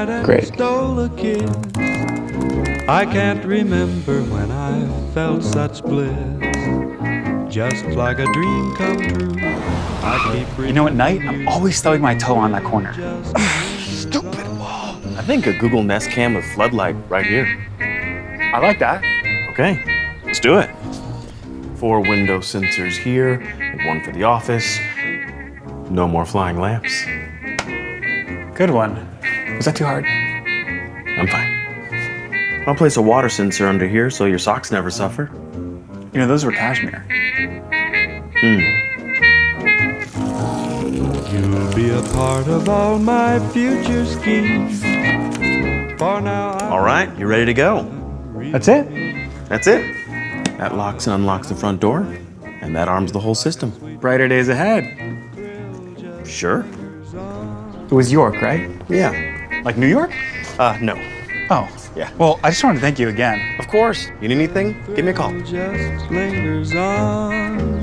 night and stole a kiss. I can't remember when I felt such bliss. Just like a dream come true. I keep You know, at night, I'm always stubbing my toe on that corner. Stupid wall. I think a Google Nest Cam with floodlight right here. I like that. Okay, let's do it. 4 window sensors here, 1 for the office. No more flying lamps. Good one. Was that too hard? I'm fine. I'll place a water sensor under here so your socks never suffer. You know, those were cashmere. You'll be a part of all my future schemes. For now, All right, you ready to go? That's it? That's it. That locks and unlocks the front door, and that arms the whole system. Brighter days ahead. Sure. It was York, right? Yeah. Like New York? No. Oh. Yeah. Well, I just wanted to thank you again. Of course. You need anything? Give me a call. just lingers on.